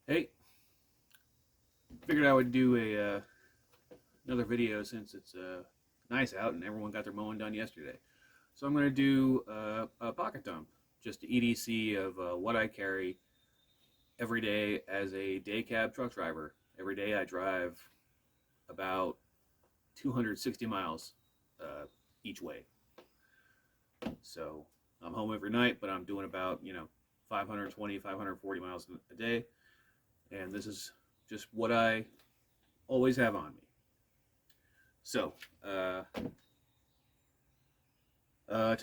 Hey, figured I would do another video since it's nice out and everyone got their mowing done yesterday. So I'm going to do a pocket dump, just the EDC of what I carry every day as a day cab truck driver. Every day I drive about 260 miles each way. So I'm home every night, but I'm doing about 520, 540 miles a day, and this is just what I always have on me. So, to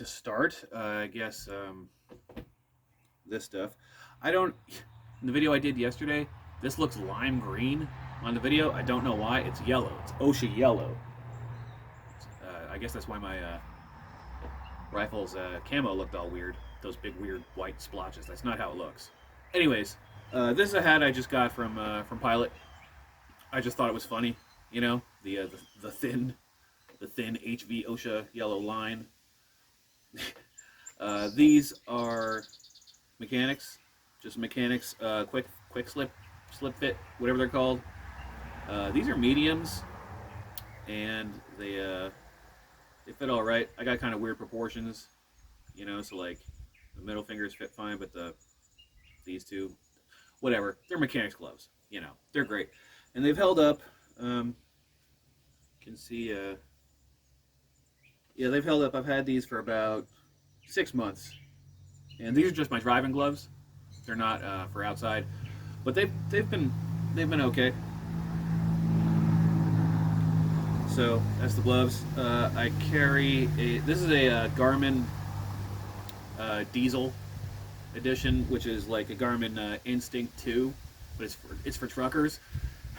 start, I guess this stuff. I don't. In the video I did yesterday, this looks lime green on the video. I don't know why. It's yellow. It's OSHA yellow. I guess that's why my rifle's camo looked all weird. Those big weird white splotches. That's not how it looks. Anyways, this is a hat I just got from Pilot. I just thought it was funny, the thin HV OSHA yellow line. These are mechanics, just mechanics, quick slip fit, whatever they're called. These are mediums, and they fit all right. I got kind of weird proportions, so like the middle fingers fit fine, but these two, whatever. They're mechanics gloves, they're great. And they've held up. You can see, yeah, they've held up. I've had these for about 6 months, and these are just my driving gloves. They're not for outside, but they've been okay. So that's the gloves. I carry this is a Garmin Diesel edition, which is like a Garmin Instinct 2, but it's for truckers.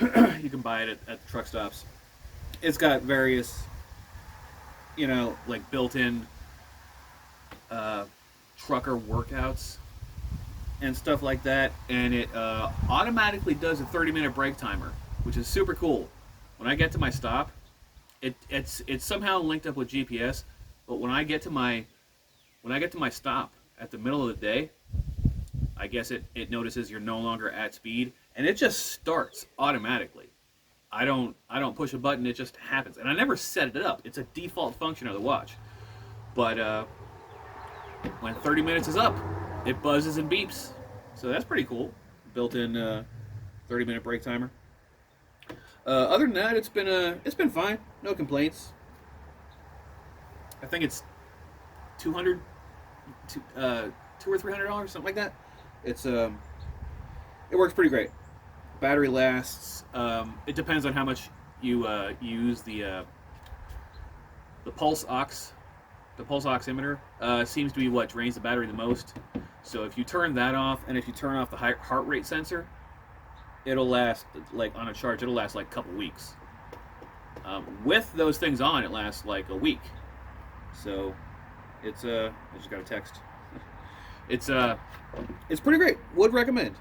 You can buy it at the truck stops. It's got various, like built-in trucker workouts and stuff like that, and it automatically does a 30-minute break timer, which is super cool. When I get to my stop, it's somehow linked up with GPS, but when I get to my stop at the middle of the day, I guess it notices you're no longer at speed, and it just starts automatically. I don't push a button; it just happens, and I never set it up. It's a default function of the watch. But when 30 minutes is up, it buzzes and beeps. So that's pretty cool. Built-in 30-minute break timer. Other than that, it's been fine. No complaints. I think it's $200 or $300, something like that. It works pretty great. Battery lasts. It depends on how much you use the pulse ox. The pulse oximeter seems to be what drains the battery the most. So if you turn that off, and if you turn off the heart rate sensor, it'll last, like on a charge, it'll last like a couple weeks. With those things on, it lasts like a week. So it's I just got a text. It's pretty great. Would recommend.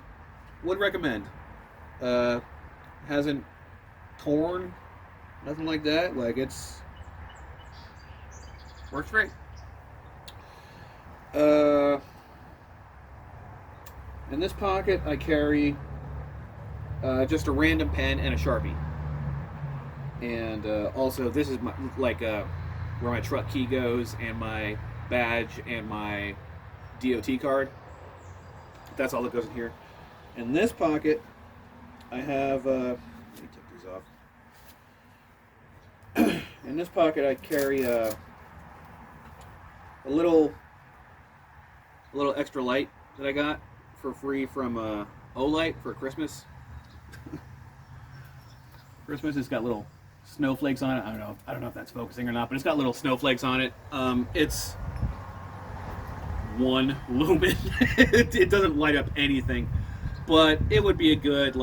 Hasn't torn, nothing like that. Like works great. In this pocket, I carry just a random pen and a Sharpie. And also, this is where my truck key goes, and my badge and my DOT card. That's all that goes in here. In this pocket, I have. Let me take these off. In this pocket, I carry a little extra light that I got for free from Olight for Christmas. Christmas, it's got little snowflakes on it. I don't know if that's focusing or not, but it's got little snowflakes on it. It's 1 lumen. It doesn't light up anything, but it would be a good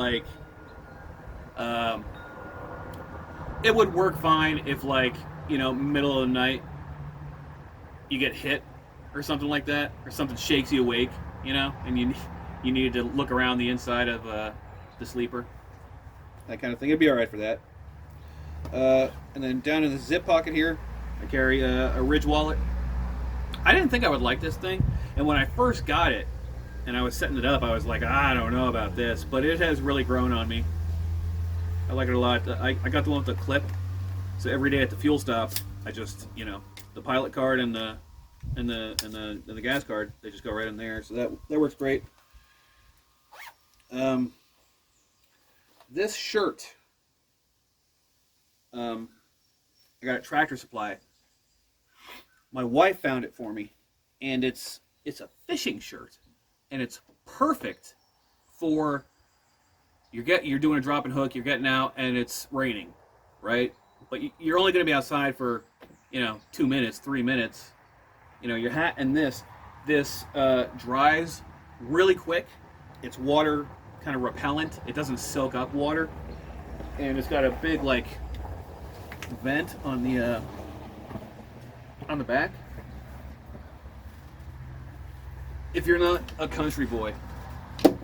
it would work fine if middle of the night you get hit or something like that, or something shakes you awake, and you needed to look around the inside of the sleeper, that kind of thing. It'd be all right for that. And then down in the zip pocket here, I carry a Ridge wallet. I didn't think I would like this thing, and when I first got it, and I was setting it up, I was like, I don't know about this, but it has really grown on me. I like it a lot. I got the one with the clip, so every day at the fuel stop, I just, you know, the pilot card and the gas card, they just go right in there. So that works great. This shirt, I got at Tractor Supply. My wife found it for me, and it's a fishing shirt, and it's perfect for you're doing a drop and hook, you're getting out, and it's raining, right? But you're only going to be outside for, you know, 2 minutes, 3 minutes. You know, your hat and this dries really quick. It's water kind of repellent. It doesn't soak up water, and it's got a big like vent on the back. If you're not a country boy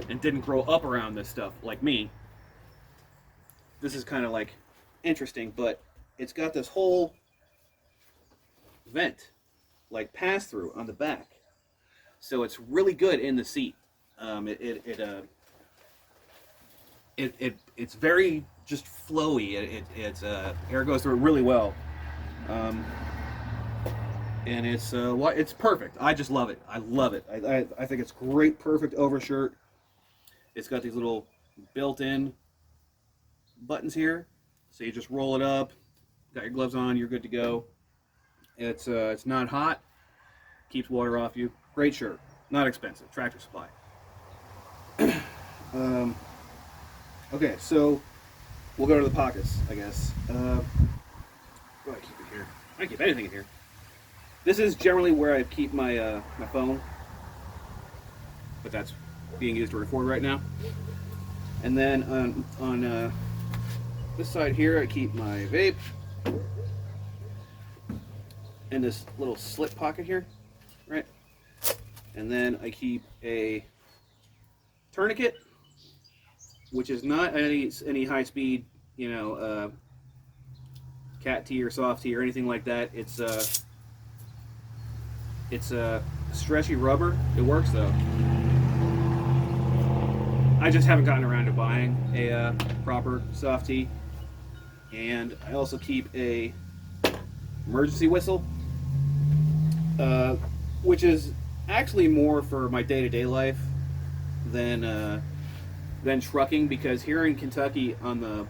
and didn't grow up around this stuff like me, this is kind of like interesting, but it's got this whole vent, like pass through on the back, so it's really good in the seat. It's very just flowy. It's air goes through it really well, and it's perfect. I just love it. I love it. I think it's great, perfect overshirt. It's got these little built-in buttons here, so you just roll it up. Got your gloves on, you're good to go. It's not hot, keeps water off you. Great shirt, not expensive. Tractor Supply. Okay, so we'll go to the pockets, I guess. Where do I keep it here? I don't keep anything in here. This is generally where I keep my my phone, but that's being used to record right now. And then on this side here, I keep my vape in this little slip pocket here, right? And then I keep a tourniquet, which is not any high speed, you know, cat tea or soft tea or anything like that. It's stretchy rubber. It works though. I just haven't gotten around to buying a proper soft tea. And I also keep a emergency whistle, which is actually more for my day-to-day life than trucking, because here in Kentucky on the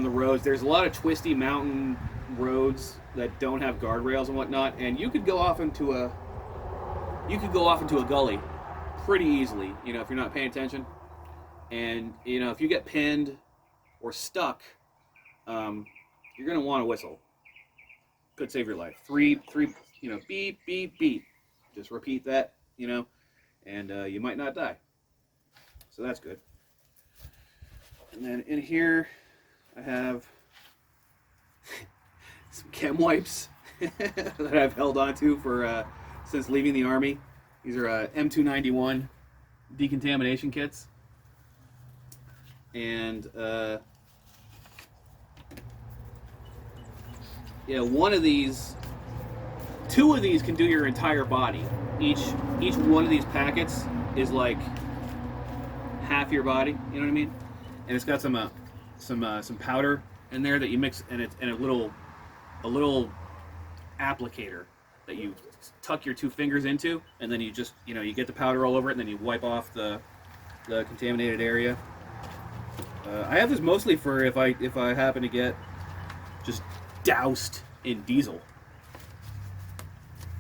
roads, there's a lot of twisty mountain roads that don't have guardrails and whatnot, and you could go off into a gully pretty easily, you know, if you're not paying attention. And you know, if you get pinned or stuck, you're gonna want to whistle. Could save your life. Three, you know, beep, beep, beep. Just repeat that, you know, and you might not die. So that's good. And then in here, I have some chem wipes that I've held onto for since leaving the Army. These are M291 decontamination kits. And yeah, two of these can do your entire body. Each one of these packets is like half your body. You know what I mean? And it's got some powder in there that you mix, and it's a little applicator that you tuck your two fingers into, and then you just, you know, you get the powder all over it, and then you wipe off the contaminated area. I have this mostly for if I happen to get just doused in diesel.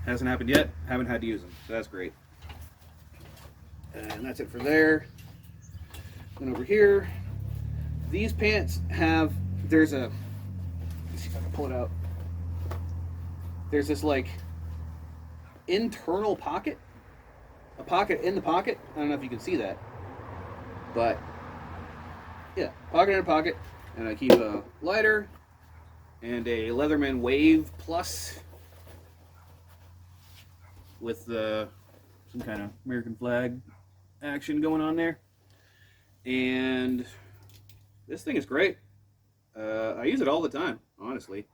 Hasn't happened yet. Haven't had to use them, so that's great. And that's it for there. Then over here, these pants have, let's see if I can pull it out. There's this like internal pocket, a pocket in the pocket. I don't know if you can see that, but yeah, pocket in a pocket. And I keep a lighter and a Leatherman Wave Plus with some kind of American flag action going on there. And this thing is great. I use it all the time, honestly.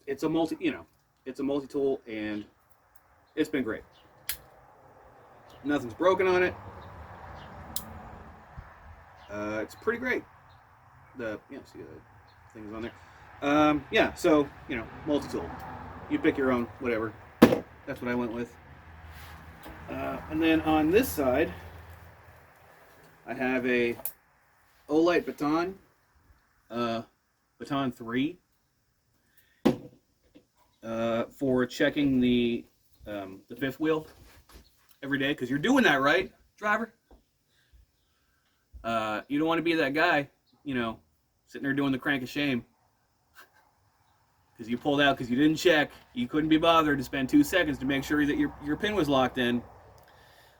it's a multi-tool, and it's been great. Nothing's broken on it. It's pretty great. See the things on there. Yeah, so multi-tool. You pick your own, whatever. That's what I went with. And then on this side, I have a Olight baton, baton 3, for checking the fifth wheel every day, because you're doing that, right, driver? You don't want to be that guy, sitting there doing the crank of shame because you pulled out because you didn't check. You couldn't be bothered to spend 2 seconds to make sure that your pin was locked in.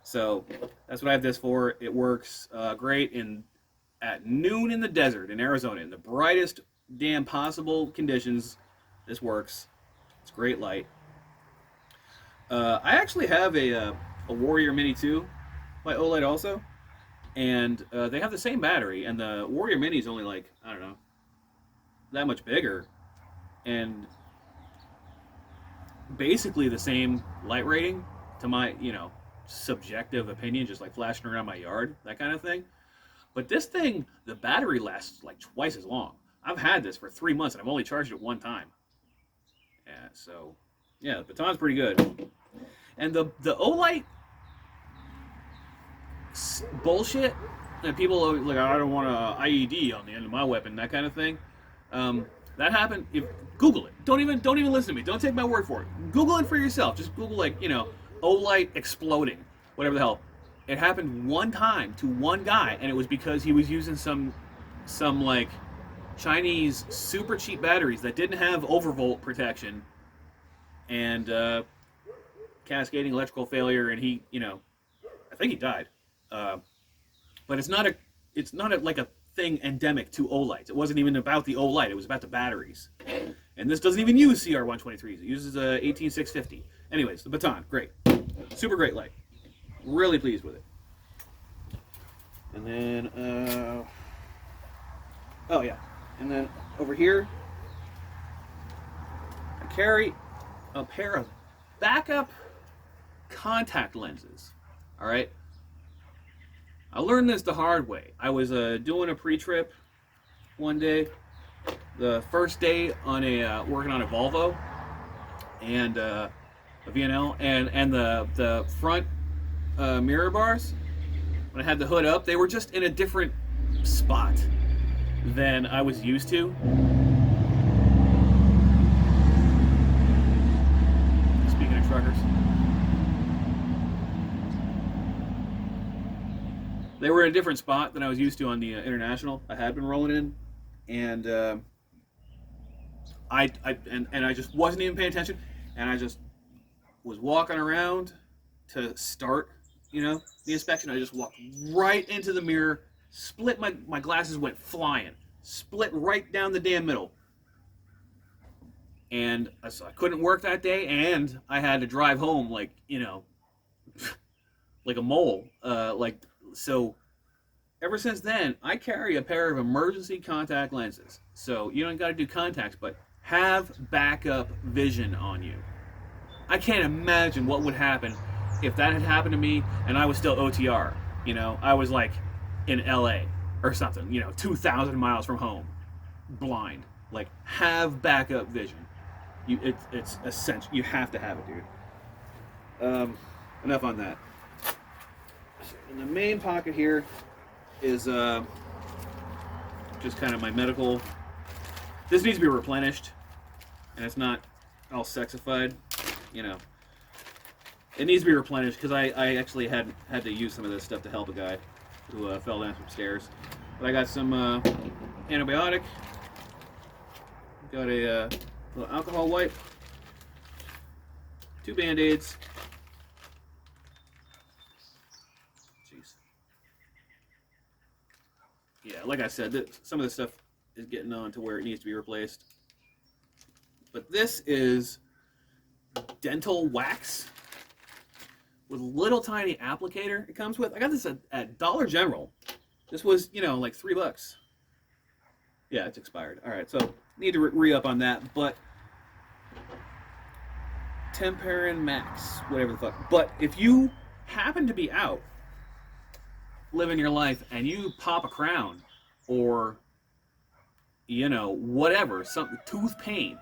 So that's what I have this for. It works great at noon in the desert in Arizona, in the brightest damn possible conditions. This works. It's great light. I actually have a Warrior Mini 2 by Olight also, and they have the same battery, and the Warrior Mini is only like, I don't know, that much bigger, and basically the same light rating to my, subjective opinion, just like flashing around my yard, that kind of thing. But this thing, the battery lasts like twice as long. I've had this for 3 months and I've only charged it one time. Yeah, so yeah, the baton's pretty good. And the Olight bullshit that people are like, I don't want an IED on the end of my weapon, that kind of thing. That happened. Google it. Don't even listen to me. Don't take my word for it. Google it for yourself. Just Google Olight exploding, whatever the hell. It happened one time to one guy, and it was because he was using some like Chinese super cheap batteries that didn't have overvolt protection, and cascading electrical failure, and he, I think he died. But it's not like a thing endemic to Olights. It wasn't even about the Olight. It was about the batteries. And this doesn't even use CR123s. It uses a 18650. Anyways, the baton, great. Super great light. Really pleased with it. And then, oh yeah. And then over here, I carry a pair of backup contact lenses. All right. I learned this the hard way. I was doing a pre-trip one day, the first day on working on a Volvo and a VNL, and the front mirror bars, when I had the hood up, they were just in a different spot than I was used to. Speaking of truckers, they were in a different spot than I was used to on the International I had been rolling in, and I just wasn't even paying attention, and I just was walking around to start, the inspection. I just walked right into the mirror, split my glasses, went flying, split right down the damn middle, and so I couldn't work that day, and I had to drive home like like a mole, so. Ever since then, I carry a pair of emergency contact lenses. So you don't got to do contacts, but have backup vision on you. I can't imagine what would happen if that had happened to me and I was still OTR. I was like in LA or something, 2,000 miles from home, blind. Like, have backup vision. It's essential. You have to have it, dude. Enough on that. In the main pocket here is just kind of my medical. This needs to be replenished, and it's not all sexified, It needs to be replenished because I actually had to use some of this stuff to help a guy who fell down some stairs. But I got some antibiotic, got a little alcohol wipe, 2 Band-Aids. Yeah, like I said, some of this stuff is getting on to where it needs to be replaced. But this is dental wax with a little tiny applicator it comes with. I got this at Dollar General. This was, like $3. Yeah, it's expired. All right, so need to re-up on that. But Temperin Max, whatever the fuck. But if you happen to be out living your life and you pop a crown or, you know, whatever, some tooth pain.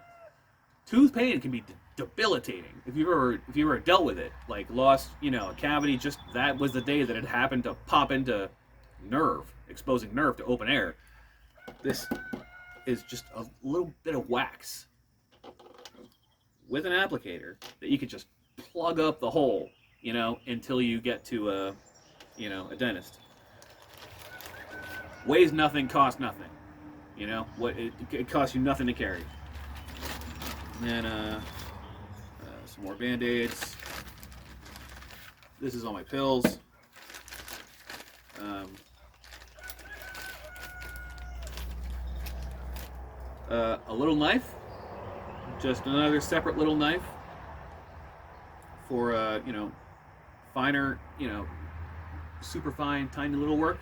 Tooth pain can be debilitating if you ever dealt with it. Like lost, you know, a cavity. Just that was the day that it happened to pop into nerve, exposing nerve to open air. This is just a little bit of wax with an applicator that you could just plug up the hole, you know, until you get to a, you know, a dentist. Weighs nothing, costs nothing. You know what? It costs you nothing to carry. And then some more Band-Aids. This is all my pills. A little knife, just another separate little knife for you know, finer, you know, super fine, tiny little work,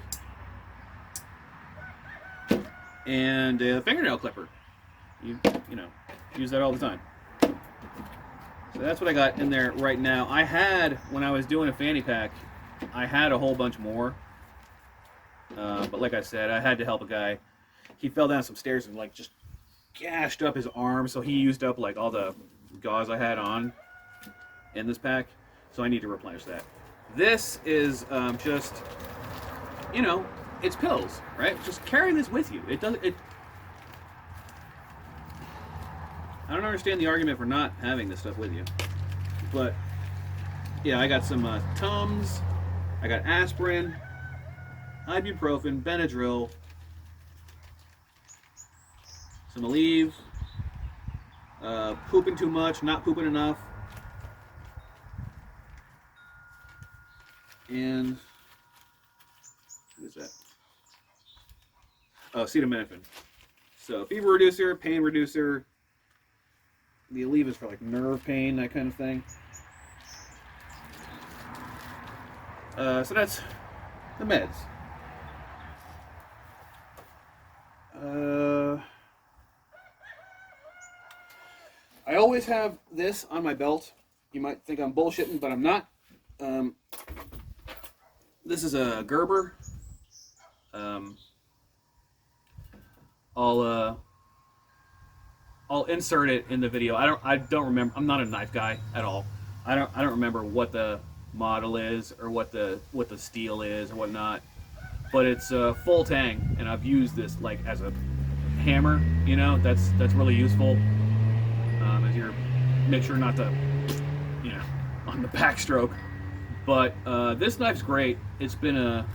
and a fingernail clipper. You know, use that all the time. So that's what I got in there right now. I had, when I was doing a fanny pack, I had a whole bunch more, but like I said, I had to help a guy. He fell down some stairs and like just gashed up his arm, so he used up like all the gauze I had on in this pack, so I need to replenish that. This is just, you know, it's pills, right? Just carry this with you. I don't understand the argument for not having this stuff with you, but yeah, I got some Tums, I got aspirin, ibuprofen, Benadryl, some Aleve, pooping too much, not pooping enough, and what is that? Oh, acetaminophen. So fever reducer, pain reducer. The Aleve is for like nerve pain, that kind of thing. So that's the meds. I always have this on my belt. You might think I'm bullshitting, but I'm not. This is a Gerber. I'll insert it in the video. I don't remember. I'm not a knife guy at all. I don't remember what the model is or what the steel is or whatnot. But it's a full tang, and I've used this like as a hammer. You know, that's really useful. As you're make sure not to, you know, on the backstroke. But this knife's great. It's been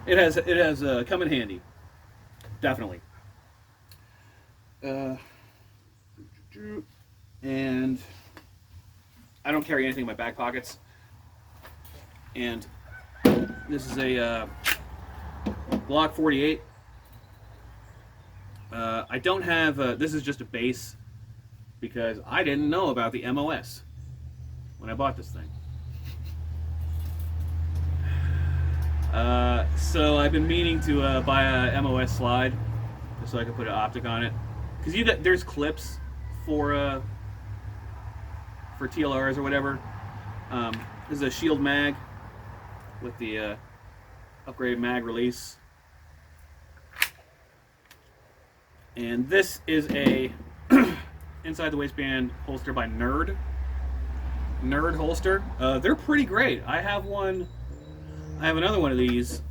it has come in handy, definitely. And I don't carry anything in my back pockets. And this is a Glock 48. I don't have, this is just a base because I didn't know about the MOS when I bought this thing. So I've been meaning to buy a MOS slide just so I can put an optic on it. Because there's clips for TLRs or whatever. This is a shield mag with the upgraded mag release. And this is a inside the waistband holster by Nerd holster. They're pretty great. I have another one of these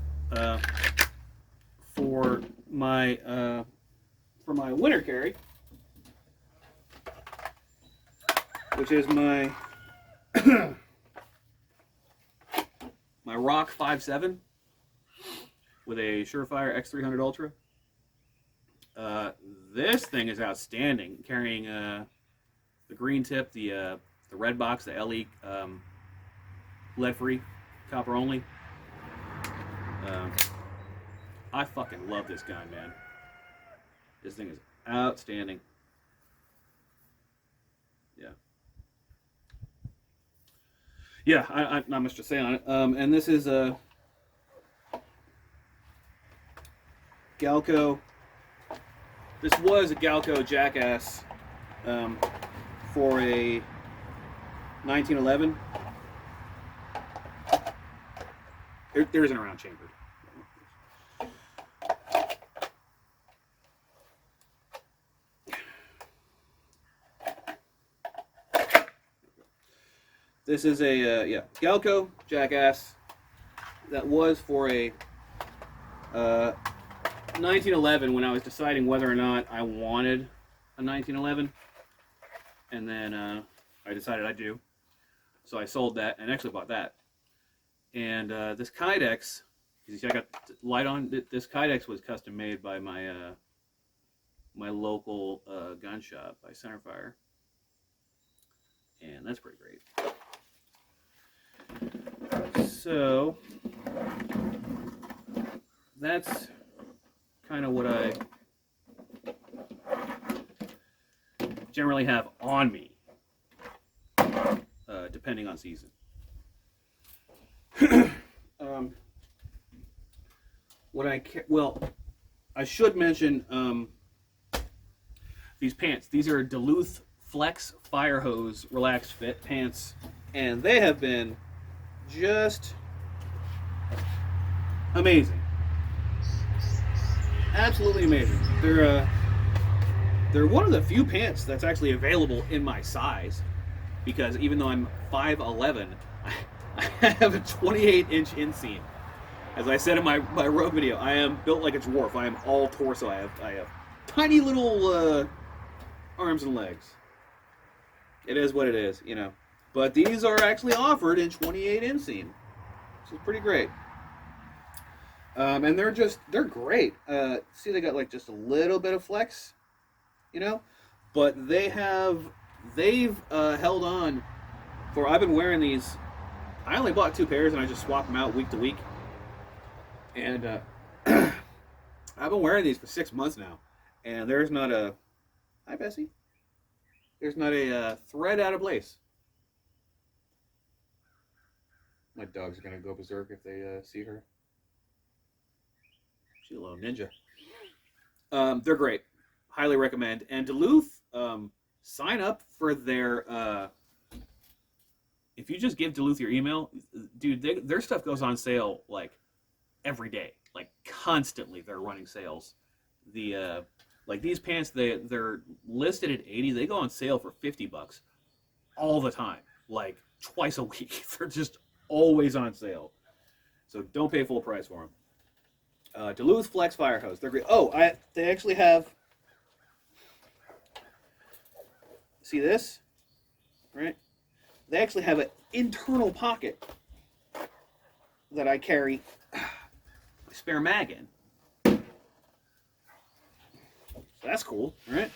for my winter carry, which is my my Rock 5.7 with a Surefire X300 Ultra. This thing is outstanding, carrying the green tip, the red box, the LE lead-free, copper only. I fucking love this gun, man. This thing is outstanding. Yeah, not much to say on it. And this is a Galco. This was a Galco Jackass for a 1911. There isn't a round chambered. This is a Galco Jackass that was for a 1911 when I was deciding whether or not I wanted a 1911, and then I decided I do, so I sold that and actually bought that. And this Kydex, you see I got the light on. This Kydex was custom made by my my local gun shop by Centerfire, and that's pretty great. So that's kind of what I generally have on me, depending on season. I should mention these pants. These are Duluth Flex Fire Hose Relaxed Fit pants, and they have been just amazing. Absolutely amazing. They're one of the few pants that's actually available in my size, because even though I'm 5'11", I have a 28-inch inseam. As I said in my road video, I am built like a dwarf. I am all torso. I have tiny little arms and legs. It is what it is, you know. But these are actually offered in 28 inseam, which is pretty great. And they're great. See, they got like just a little bit of flex, you know, but they've held on for. I've been wearing these. I only bought 2 pairs, and I just swap them out week to week. And I've been wearing these for 6 months now, and there's not a. Hi, Bessie. There's not a thread out of place. My dog's gonna go berserk if they see her. She's a little ninja. They're great. Highly recommend. And Duluth, sign up for their. If you just give Duluth your email, dude, their stuff goes on sale like every day, like constantly. They're running sales. Like these pants, they're listed at $80. They go on sale for $50 all the time, like twice a week. They're just always on sale. So don't pay full price for them. Duluth Flex Fire Hose. They're great. Oh, they actually have. See this? Right? They actually have an internal pocket that I carry my spare mag in. So that's cool, right?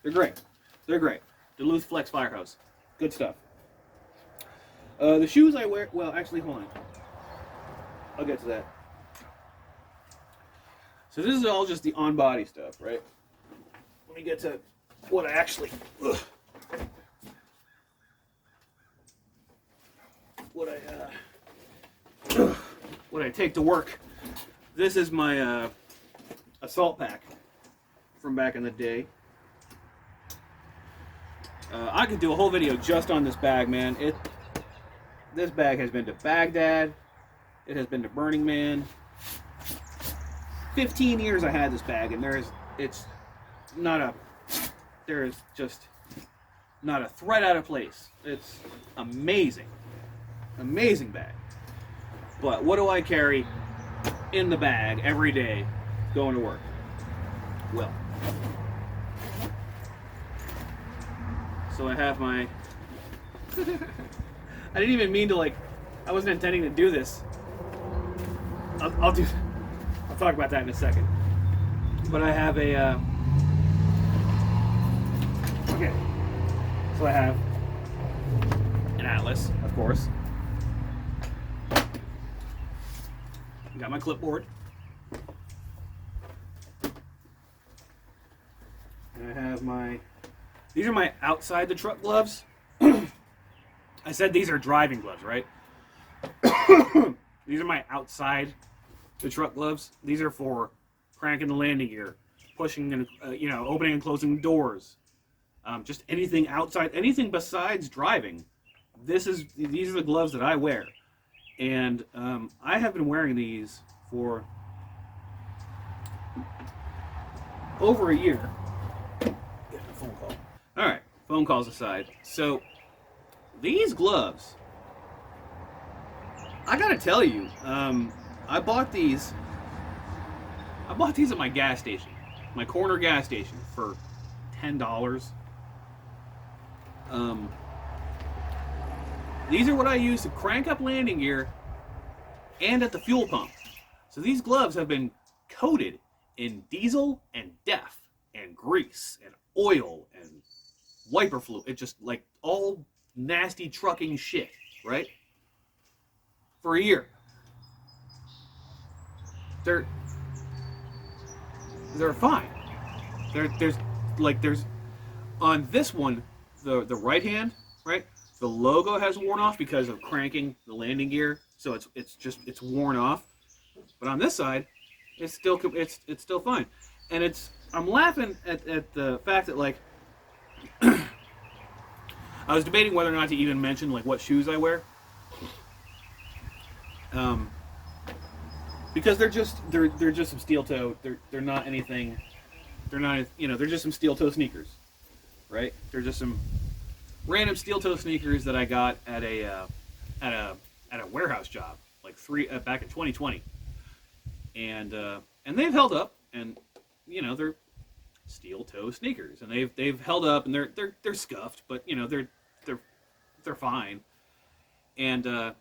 They're great. They're great. Duluth Flex Fire Hose. Good stuff. The shoes I wear. Well, actually, hold on. I'll get to that. So this is all just the on-body stuff, right? Let me get to what I actually, what I take to work. This is my assault pack from back in the day. I could do a whole video just on this bag, man. This bag has been to Baghdad. It has been to Burning Man. 15 years I had this bag, and there's just not a thread out of place. It's amazing. Amazing bag. But what do I carry in the bag every day going to work? Well, so I have my I didn't even mean to, I wasn't intending to do this. I'll talk about that in a second. But I have a okay. So I have an atlas, of course. Got my clipboard. And I have these are my outside the truck gloves. I said these are driving gloves, right? These are my outside the truck gloves. These are for cranking the landing gear, pushing and opening and closing doors, just anything outside, anything besides driving. These are the gloves that I wear. And I have been wearing these for over a year. Getting a phone call. All right, phone calls aside. So these gloves, I gotta tell you, I bought these at my gas station, my corner gas station, for $10. These are what I use to crank up landing gear and at the fuel pump. So these gloves have been coated in diesel and DEF and grease and oil and wiper fluid. It's just like all nasty trucking shit, right? For a year. They're fine. There's on this one, the right hand, right? The logo has worn off because of cranking the landing gear, so it's worn off. But on this side, it's still fine. And I'm laughing at the fact that, like, I was debating whether or not to even mention like what shoes I wear. Because they're just some steel toe. They're not anything. They're not, they're just some steel toe sneakers, right? They're just some random steel toe sneakers that I got at a warehouse job like back in 2020, and they've held up, and they're steel toe sneakers, and they've held up, and they're scuffed, but they're fine. And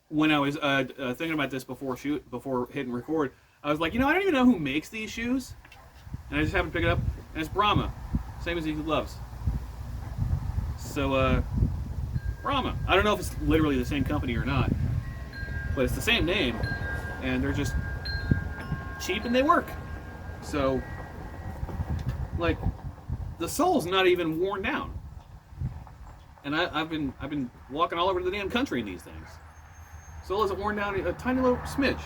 when I was thinking about this before hitting record, I was like, I don't even know who makes these shoes, and I just happened to pick it up, and it's Brahma, same as these gloves. So Brahma. I don't know if it's literally the same company or not, but it's the same name, and they're just cheap and they work. So, like, the sole's not even worn down, and I've been walking all over the damn country in these things. Sole isn't worn down a tiny little smidge.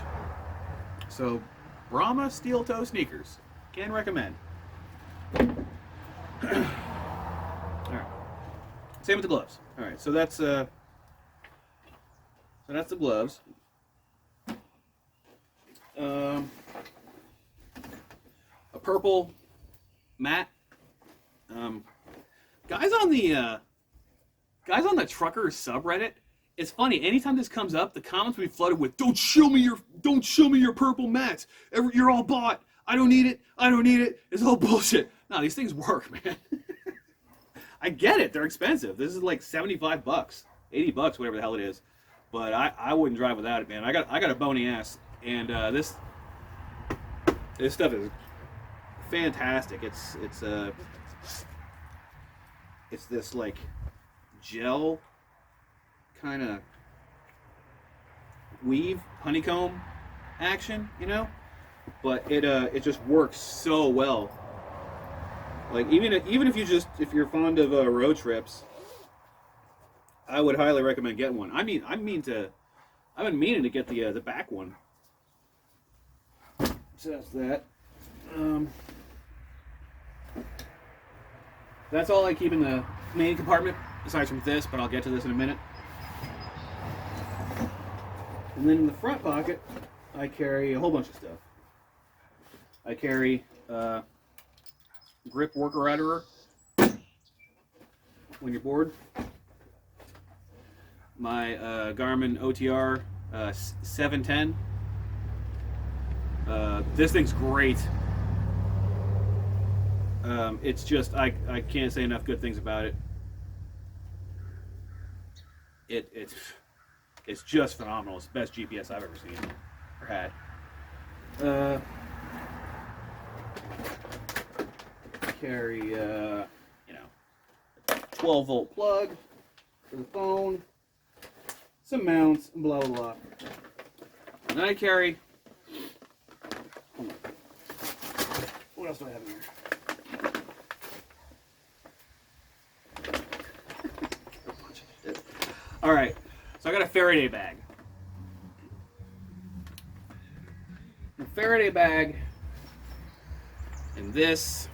So, Brahma steel toe sneakers, can recommend. All right. Same with the gloves. All right, so that's the gloves. A purple mat. Guys on the trucker subreddit. It's funny. Anytime this comes up, the comments will be flooded with "Don't show me your purple mats. You're all bought. I don't need it. It's all bullshit." No, these things work, man. I get it. They're expensive. This is like $75, $80, whatever the hell it is. But I wouldn't drive without it, man. I got a bony ass, and this stuff is fantastic. It's this like gel kind of weave honeycomb action, but it just works so well. Like even if you're fond of road trips, I would highly recommend getting one. I've been meaning to get the back one. So that's that. That's all I keep in the main compartment, aside from this, but I'll get to this in a minute. And then in the front pocket, I carry a whole bunch of stuff. I carry grip worker-outerer when you're bored. My Garmin OTR 710. This thing's great. It's just, I can't say enough good things about it. It's just phenomenal. It's the best GPS I've ever seen or had. 12-volt plug for the phone, some mounts, and blah blah blah. And then I carry. What else do I have in here? All right, so I got a Faraday bag. A Faraday bag, and this.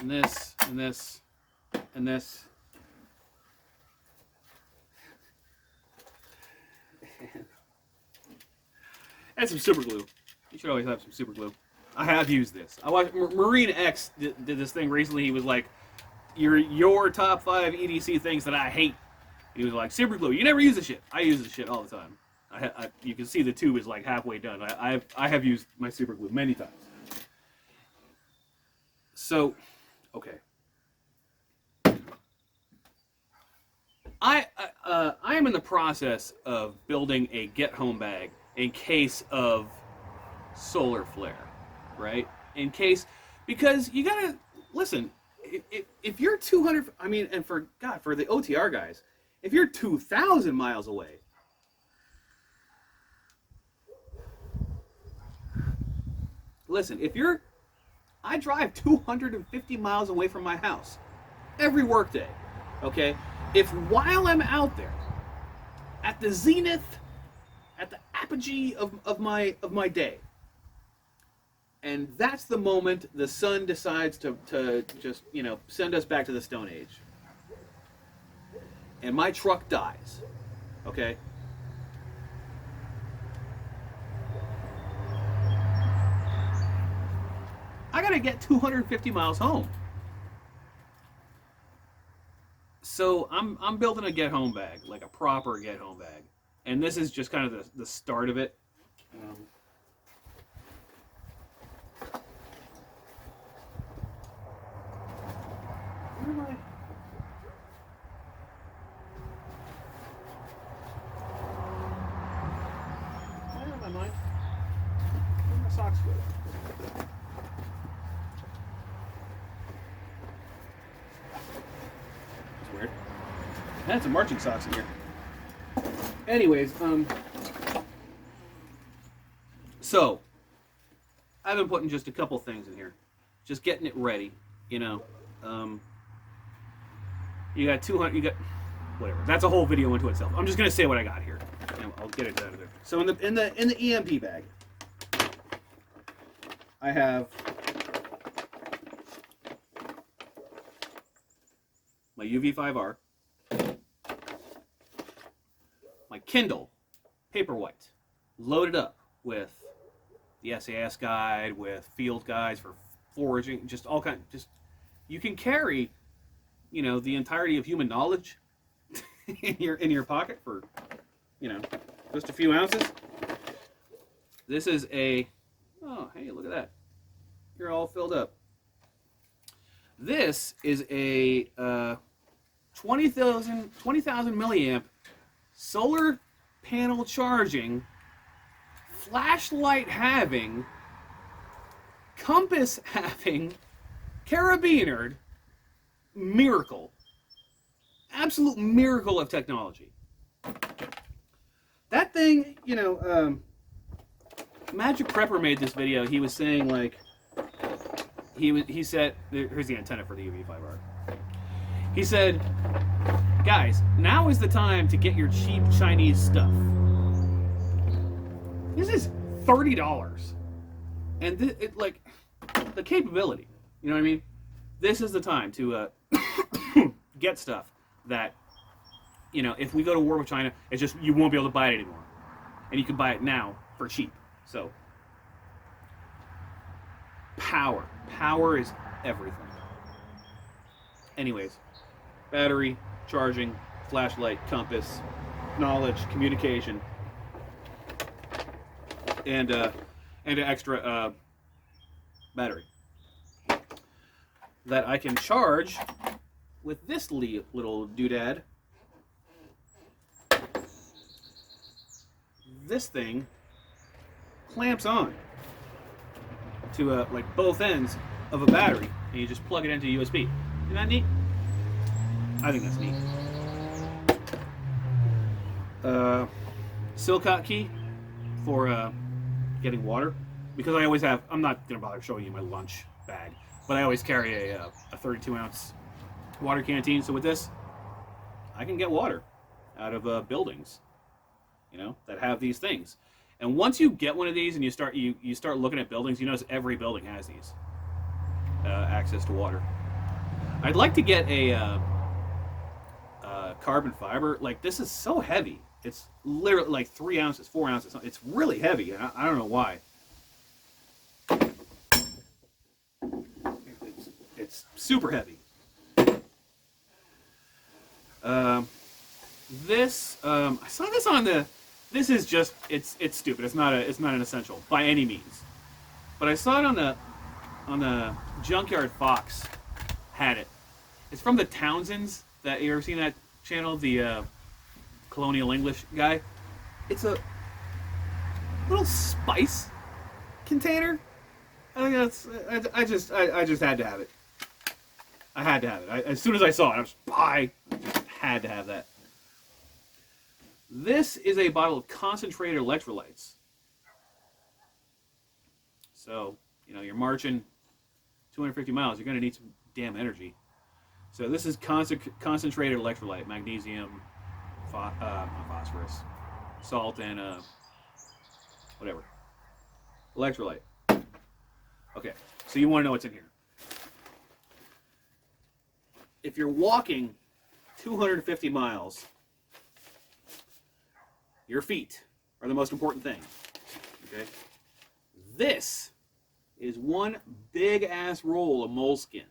and this, and this, and this. And some super glue. You should always have some super glue. I have used this. I watched Marine X did this thing recently. He was like, your top 5 EDC things that I hate. He was like, super glue. You never use this shit. I use this shit all the time. You can see the tube is like halfway done. I have used my super glue many times. So, okay. I am in the process of building a get-home bag in case of solar flare, right? In case, because you gotta, listen, if you're 200, I mean, and for the OTR guys, if you're 2,000 miles away, listen, I drive 250 miles away from my house every workday, okay? If while I'm out there, at the zenith, at the apogee of my day, and that's the moment the sun decides to just, send us back to the Stone Age, and my truck dies, okay? I gotta get 250 miles home. So I'm building a get home bag, like a proper get home bag, and this is just kind of the start of it. Where am I? Why am I mine? Where my socks go? That's weird. I had some marching socks in here. Anyways, so I've been putting just a couple things in here, just getting it ready. You got 200. You got whatever. That's a whole video into itself. I'm just gonna say what I got here. I'll get it out of there. So in the EMP bag, I have my UV5R, my Kindle Paperwhite, loaded up with the SAS guide, with field guides for foraging, just all kind. Just you can carry, the entirety of human knowledge in your pocket for, just a few ounces. This is oh, hey, look at that. You're all filled up. This is a 20,000 milliamp solar panel charging, flashlight having, compass having, carabinered miracle. Absolute miracle of technology. That thing, Magic Prepper made this video. He was saying, like, he said, here's the antenna for the UV5R. He said, guys, now is the time to get your cheap Chinese stuff. This is $30. And the capability, you know what I mean? This is the time to get stuff that, if we go to war with China, it's just, you won't be able to buy it anymore. And you can buy it now for cheap. So, power. Power is everything. Anyways, battery, charging, flashlight, compass, knowledge, communication, and an extra battery that I can charge with this little doodad. This thing clamps on to both ends of a battery, and you just plug it into USB. Isn't that neat? I think that's neat. Silcott key for getting water, because I always have. I'm not gonna bother showing you my lunch bag, but I always carry a 32-ounce water canteen. So with this, I can get water out of buildings, that have these things. And once you get one of these and you start looking at buildings, you notice every building has these access to water. I'd like to get a carbon fiber. Like, this is so heavy. It's literally like 3 ounces, 4 ounces. It's really heavy. I don't know why. It's super heavy. I saw this on the. This is just it's stupid. It's not an essential by any means. But I saw it on the Junkyard Fox had it. It's from the Townsends. That you ever seen that channel? The Colonial English guy. It's a little spice container. I think that's. I just had to have it. I had to have it. As soon as I saw it, I just had to have that. This is a bottle of concentrated electrolytes. So, you know, you're marching 250 miles, you're going to need some damn energy. So this is concentrated electrolyte, magnesium, not phosphorus, salt, and whatever. Electrolyte. Okay, so you want to know what's in here. If you're walking 250 miles, your feet are the most important thing. Okay? This is one big ass roll of moleskin.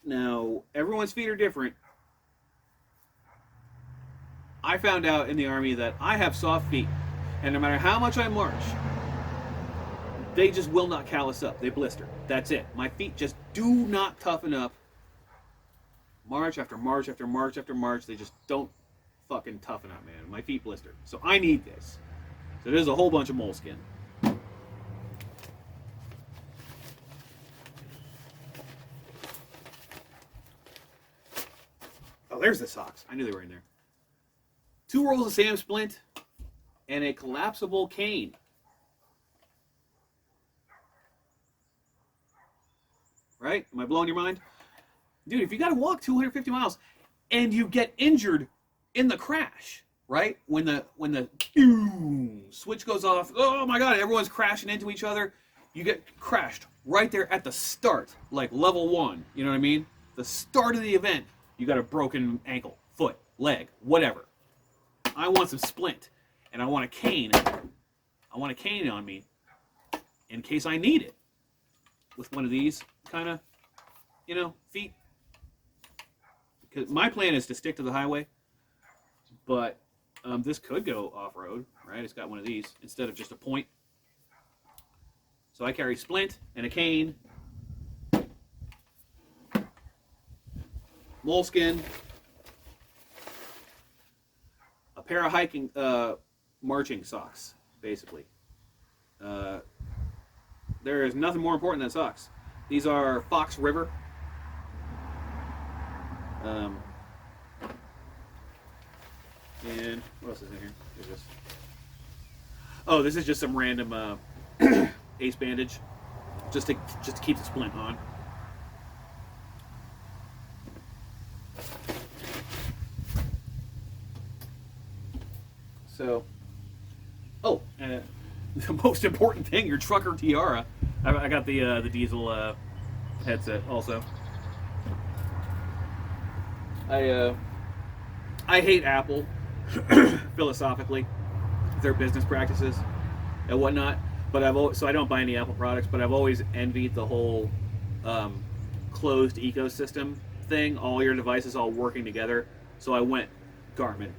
Now, everyone's feet are different. I found out in the Army that I have soft feet, and no matter how much I march, they just will not callus up. They blister. That's it. My feet just do not toughen up. March after March after March after March, they just don't fucking toughen up, man. My feet blister. So I need this. So there's a whole bunch of moleskin. Oh, there's the socks. I knew they were in there. 2 rolls of Sam Splint and a collapsible cane. Right? Am I blowing your mind? Dude, if you got to walk 250 miles and you get injured in the crash, right? When the switch goes off, oh my God, everyone's crashing into each other. You get crashed right there at the start, like level 1. You know what I mean? The start of the event, you got a broken ankle, foot, leg, whatever. I want some splint, and I want a cane. I want a cane on me in case I need it. With one of these kind of, you know, feet. Because my plan is to stick to the highway, but this could go off-road, right? It's got one of these instead of just a point. So I carry splint and a cane, moleskin, a pair of hiking, marching socks, basically. There is nothing more important than socks. These are Fox River. And what else is in here? Oh, this is just some random ace bandage, just to keep the splint on. So, the most important thing, your trucker tiara. I got the diesel headset also. I hate Apple philosophically, their business practices and whatnot. But so I don't buy any Apple products. But I've always envied the whole closed ecosystem thing. All your devices all working together. So I went Garmin.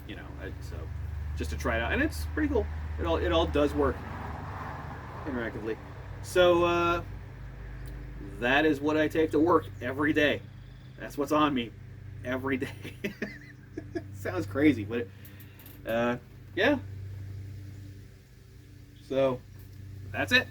You know, so just to try it out, and it's pretty cool. It all does work interactively. So that is what I take to work every day. That's what's on me every day. Sounds crazy, but yeah. So that's it.